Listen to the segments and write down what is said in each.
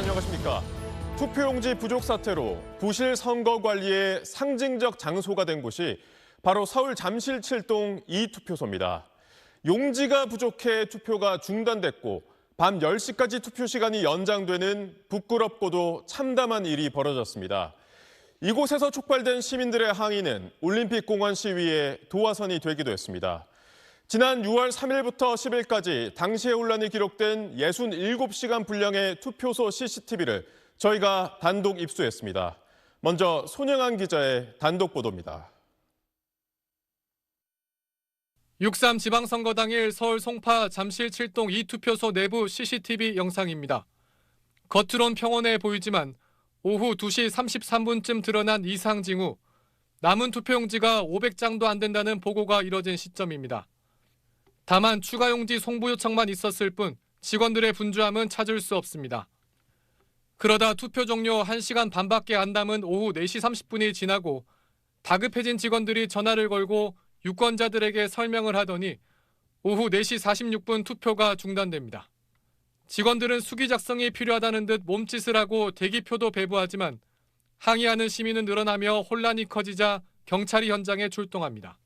안녕하십니까. 투표용지 부족 사태로 부실 선거 관리의 상징적 장소가 된 곳이 바로 서울 잠실 7동 2투표소입니다. 용지가 부족해 투표가 중단됐고 밤 10시까지 투표 시간이 연장되는 부끄럽고도 참담한 일이 벌어졌습니다. 이곳에서 촉발된 시민들의 항의는 올림픽공원 시위의 도화선이 되기도 했습니다. 지난 6월 3일부터 10일까지 당시의 혼란이 기록된 67시간 분량의 투표소 CCTV를 저희가 단독 입수했습니다. 먼저 손영한 기자의 단독 보도입니다. 6.3 지방선거 당일 서울 송파 잠실 7동 2투표소 내부 CCTV 영상입니다. 겉으론 평온해 보이지만 오후 2시 33분쯤 드러난 이상 징후, 남은 투표용지가 500장도 안 된다는 보고가 이뤄진 시점입니다. 다만 추가 용지 송부 요청만 있었을 뿐 직원들의 분주함은 찾을 수 없습니다. 그러다 투표 종료 1시간 반밖에 안 남은 오후 4시 30분이 지나고 다급해진 직원들이 전화를 걸고 유권자들에게 설명을 하더니 오후 4시 46분 투표가 중단됩니다. 직원들은 수기 작성이 필요하다는 듯 몸짓을 하고 대기표도 배부하지만 항의하는 시민은 늘어나며 혼란이 커지자 경찰이 현장에 출동합니다.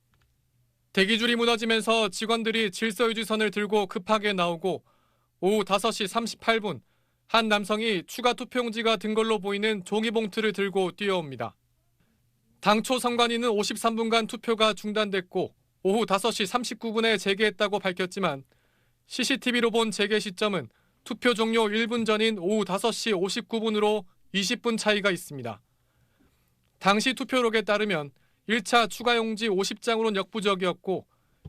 대기줄이 무너지면서 직원들이 질서유지선을 들고 급하게 나오고 오후 5시 38분 한 남성이 추가 투표용지가 든 걸로 보이는 종이봉투를 들고 뛰어옵니다. 당초 선관위는 53분간 투표가 중단됐고 오후 5시 39분에 재개했다고 밝혔지만 CCTV로 본 재개 시점은 투표 종료 1분 전인 오후 5시 59분으로 20분 차이가 있습니다. 당시 투표록에 따르면 1차 추가 용지 50장으로는 역부족이었고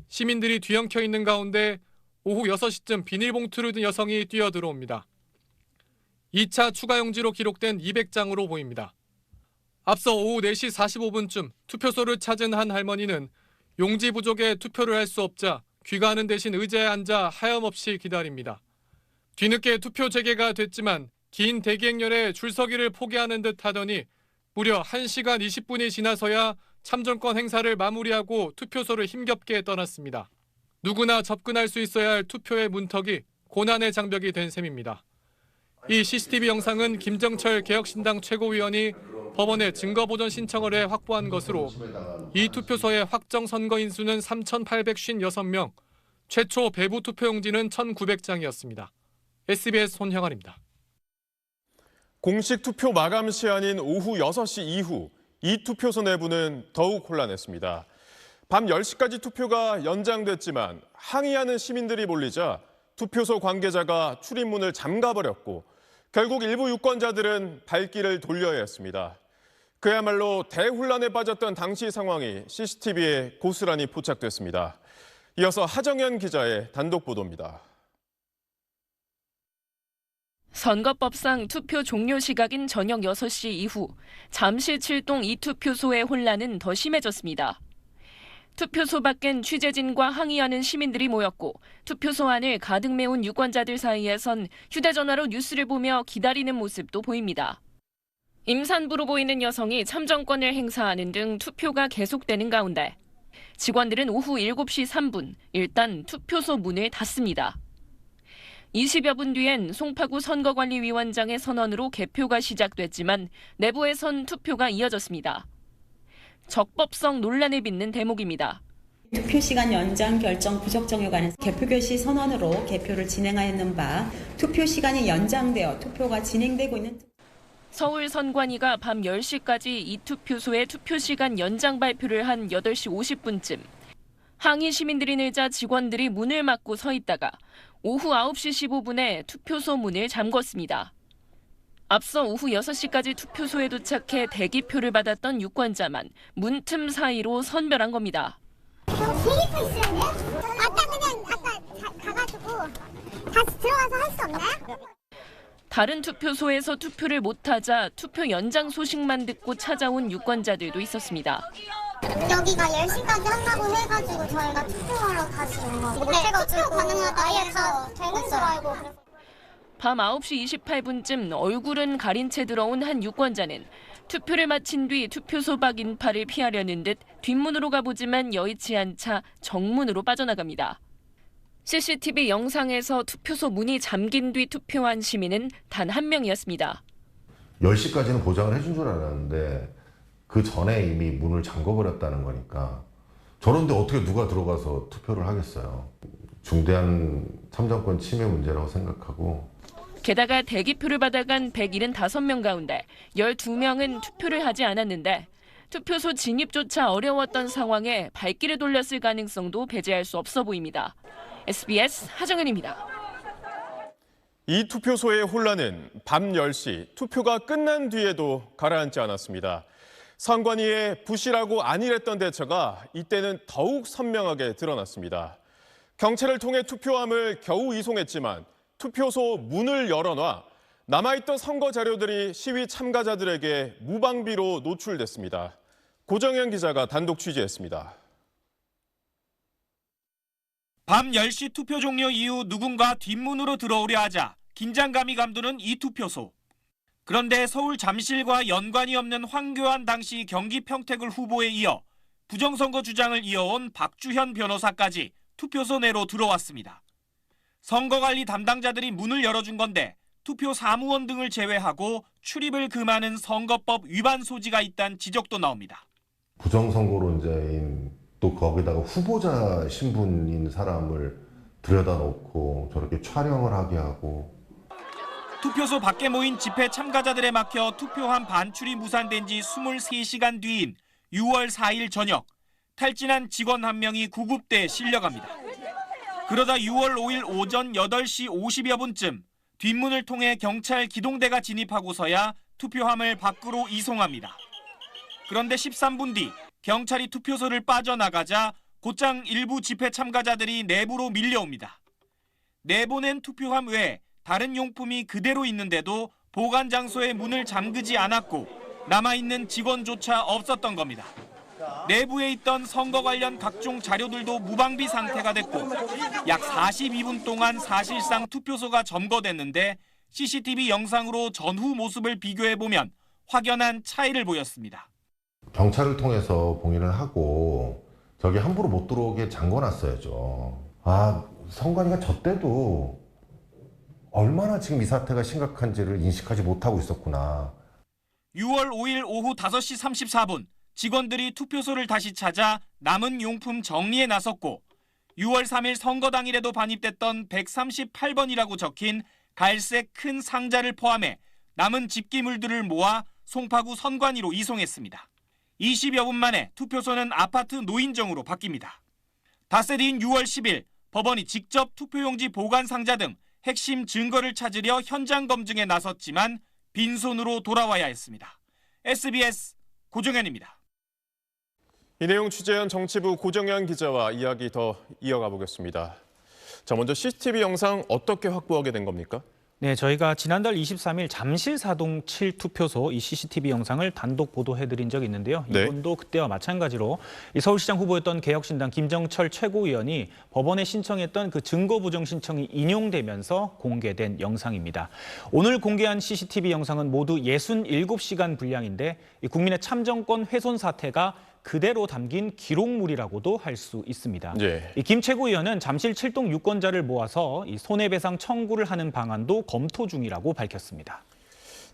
시민들이 뒤엉켜 있는 가운데 오후 6시쯤 비닐봉투를 든 여성이 뛰어들어옵니다. 2차 추가 용지로 기록된 200장으로 보입니다. 앞서 오후 4시 45분쯤 투표소를 찾은 한 할머니는 용지 부족에 투표를 할 수 없자 귀가하는 대신 의자에 앉아 하염없이 기다립니다. 뒤늦게 투표 재개가 됐지만 긴 대기 행렬에 줄서기를 포기하는 듯 하더니 무려 1시간 20분이 지나서야 참정권 행사를 마무리하고 투표소를 힘겹게 떠났습니다. 누구나 접근할 수 있어야 할 투표의 문턱이 고난의 장벽이 된 셈입니다. 이 CCTV 영상은 김정철 개혁신당 최고위원이 법원에 증거보전 신청을 해 확보한 것으로 이 투표소의 확정 선거인 수는 3,856명, 최초 배부 투표용지는 1,900장이었습니다. SBS 손형환입니다. 공식 투표 마감 시한인 오후 6시 이후 이 투표소 내부는 더욱 혼란했습니다. 밤 10시까지 투표가 연장됐지만 항의하는 시민들이 몰리자 투표소 관계자가 출입문을 잠가버렸고 결국 일부 유권자들은 발길을 돌려야 했습니다. 그야말로 대혼란에 빠졌던 당시 상황이 CCTV에 고스란히 포착됐습니다. 이어서 하정현 기자의 단독 보도입니다. 선거법상 투표 종료 시각인 저녁 6시 이후 잠실 7동 2투표소의 혼란은 더 심해졌습니다. 투표소 밖엔 취재진과 항의하는 시민들이 모였고 투표소 안을 가득 메운 유권자들 사이에선 휴대전화로 뉴스를 보며 기다리는 모습도 보입니다. 임산부로 보이는 여성이 참정권을 행사하는 등 투표가 계속되는 가운데 직원들은 오후 7시 3분 일단 투표소 문을 닫습니다. 20여 분 뒤엔 송파구 선거관리위원장의 선언으로 개표가 시작됐지만 내부에선 투표가 이어졌습니다. 적법성 논란을 빚는 대목입니다. 투표 시간 연장 결정 부적정에 관한 개표 결시 선언으로 개표를 진행하였는 바 투표 시간이 연장되어 투표가 진행되고 있는 서울 선관위가 밤 10시까지 이 투표소의 투표 시간 연장 발표를 한 8시 50분쯤 항의 시민들이 늘자 직원들이 문을 막고 서 있다가 오후 9시 15분에 투표소 문을 잠궜습니다. 앞서 오후 6시까지 투표소에 도착해 대기표를 받았던 유권자만 문틈 사이로 선별한 겁니다. 대기표 있었는데? 아까 가가지고 다시 들어가서 할 수 없나요? 다른 투표소에서 투표를 못하자 투표 연장 소식만 듣고 찾아온 유권자들도 있었습니다. 여기가 10시까지 한다고 해가지고 저희가 투표하러 다시 온 거예요. 투표 가능하다 해서 되는 줄 알고. 밤 9시 28분쯤 얼굴은 가린 채 들어온 한 유권자는 투표를 마친 뒤 투표소 밖 인파를 피하려는 듯 뒷문으로 가보지만 여의치 않자 정문으로 빠져나갑니다. CCTV 영상에서 투표소 문이 잠긴 뒤 투표한 시민은 단 한 명이었습니다. 10시까지는 보장을 해준 줄 알았는데 그 전에 이미 문을 잠궈버렸다는 거니까 저런데 어떻게 누가 들어가서 투표를 하겠어요. 중대한 참정권 침해 문제라고 생각하고 게다가 대기표를 받아간 175명 가운데 12명은 투표를 하지 않았는데 투표소 진입조차 어려웠던 상황에 발길을 돌렸을 가능성도 배제할 수 없어 보입니다. SBS 하정은입니다. 이 투표소의 혼란은 밤 10시 투표가 끝난 뒤에도 가라앉지 않았습니다. 선관위의 부실하고 안일했던 대처가 이때는 더욱 선명하게 드러났습니다. 경찰을 통해 투표함을 겨우 이송했지만 투표소 문을 열어놔 남아있던 선거 자료들이 시위 참가자들에게 무방비로 노출됐습니다. 고정현 기자가 단독 취재했습니다. 밤 10시 투표 종료 이후 누군가 뒷문으로 들어오려 하자 긴장감이 감도는 이 투표소. 그런데 서울 잠실과 연관이 없는 황교안 당시 경기 평택을 후보에 이어 부정선거 주장을 이어온 박주현 변호사까지 투표소 내로 들어왔습니다. 선거관리 담당자들이 문을 열어준 건데 투표 사무원 등을 제외하고 출입을 금하는 선거법 위반 소지가 있다는 지적도 나옵니다. 부정선거론자인 또 거기다가 후보자 신분인 사람을 들여다 놓고 저렇게 촬영을 하게 하고 투표소 밖에 모인 집회 참가자들에 막혀 투표함 반출이 무산된 지 23시간 뒤인 6월 4일 저녁 탈진한 직원 한 명이 구급대에 실려갑니다. 그러다 6월 5일 오전 8시 50여 분쯤 뒷문을 통해 경찰 기동대가 진입하고서야 투표함을 밖으로 이송합니다. 그런데 13분 뒤 경찰이 투표소를 빠져나가자 곧장 일부 집회 참가자들이 내부로 밀려옵니다. 내보낸 투표함 외에 다른 용품이 그대로 있는데도 보관 장소의 문을 잠그지 않았고 남아있는 직원조차 없었던 겁니다. 내부에 있던 선거 관련 각종 자료들도 무방비 상태가 됐고 약 42분 동안 사실상 투표소가 점거됐는데 CCTV 영상으로 전후 모습을 비교해보면 확연한 차이를 보였습니다. 경찰을 통해서 봉인을 하고 저기 함부로 못 들어오게 잠궈놨어야죠. 선관위가 저 때도 얼마나 지금 이 사태가 심각한지를 인식하지 못하고 있었구나. 6월 5일 오후 5시 34분 직원들이 투표소를 다시 찾아 남은 용품 정리에 나섰고 6월 3일 선거 당일에도 반입됐던 138번이라고 적힌 갈색 큰 상자를 포함해 남은 집기물들을 모아 송파구 선관위로 이송했습니다. 20여 분 만에 투표소는 아파트 노인정으로 바뀝니다. 닷새 뒤인 6월 10일 법원이 직접 투표용지 보관 상자 등 핵심 증거를 찾으려 현장 검증에 나섰지만 빈손으로 돌아와야 했습니다. SBS 고정현입니다. 이 내용 취재한 정치부 고정현 기자와 이야기 더 이어가 보겠습니다. 자, 먼저 CCTV 영상 어떻게 확보하게 된 겁니까? 네, 저희가 지난달 23일 잠실 사동 7투표소 이 CCTV 영상을 단독 보도해드린 적이 있는데요. 네. 이번도 그때와 마찬가지로 이 서울시장 후보였던 개혁신당 김정철 최고위원이 법원에 신청했던 그 증거 부정 신청이 인용되면서 공개된 영상입니다. 오늘 공개한 CCTV 영상은 모두 67시간 분량인데 이 국민의 참정권 훼손 사태가 그대로 담긴 기록물이라고도 할 수 있습니다. 네. 이 김 최고위원은 잠실 7동 유권자를 모아서 이 손해배상 청구를 하는 방안도 검토 중이라고 밝혔습니다.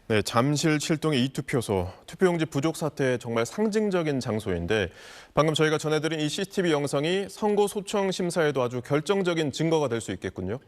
네, 잠실 7동의 이 투표소, 투표용지 부족 사태의 정말 상징적인 장소인데 방금 저희가 전해드린 이 CCTV 영상이 선거 소청 심사에도 아주 결정적인 증거가 될 수 있겠군요.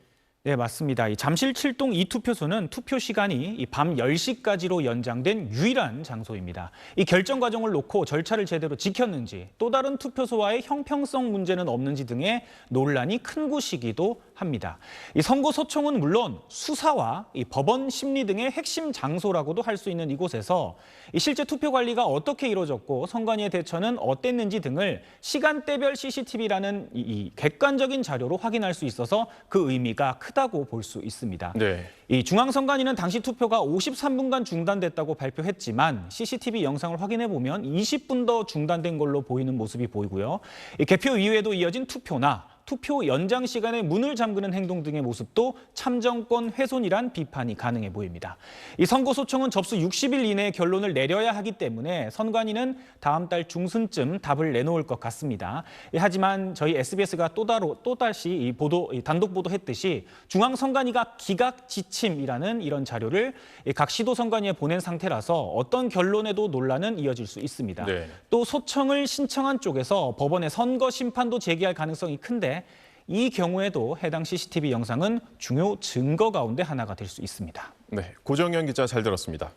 네, 맞습니다. 이 잠실 7동 이 투표소는 투표 시간이 이 밤 10시까지로 연장된 유일한 장소입니다. 이 결정 과정을 놓고 절차를 제대로 지켰는지 또 다른 투표소와의 형평성 문제는 없는지 등의 논란이 큰 곳이기도 합니다. 이 선거 소총은 물론 수사와 이 법원 심리 등의 핵심 장소라고도 할 수 있는 이곳에서 이 실제 투표 관리가 어떻게 이루어졌고 선관위의 대처는 어땠는지 등을 시간대별 CCTV라는 이 객관적인 자료로 확인할 수 있어서 그 의미가 크다고 볼 수 있습니다. 네. 이 중앙선관위는 당시 투표가 53분간 중단됐다고 발표했지만 CCTV 영상을 확인해 보면 20분 더 중단된 걸로 보이는 모습이 보이고요. 이 개표 이후에도 이어진 투표나 투표 연장 시간에 문을 잠그는 행동 등의 모습도 참정권 훼손이란 비판이 가능해 보입니다. 이 선거 소청은 접수 60일 이내에 결론을 내려야 하기 때문에 선관위는 다음 달 중순쯤 답을 내놓을 것 같습니다. 하지만 저희 SBS가 또다시 단독 보도했듯이 중앙선관위가 기각 지침이라는 이런 자료를 각 시도 선관위에 보낸 상태라서 어떤 결론에도 논란은 이어질 수 있습니다. 네. 또 소청을 신청한 쪽에서 법원에 선거 심판도 제기할 가능성이 큰데 이 경우에도 해당 CCTV 영상은 중요 증거 가운데 하나가 될 수 있습니다. 네, 고정현 기자 잘 들었습니다.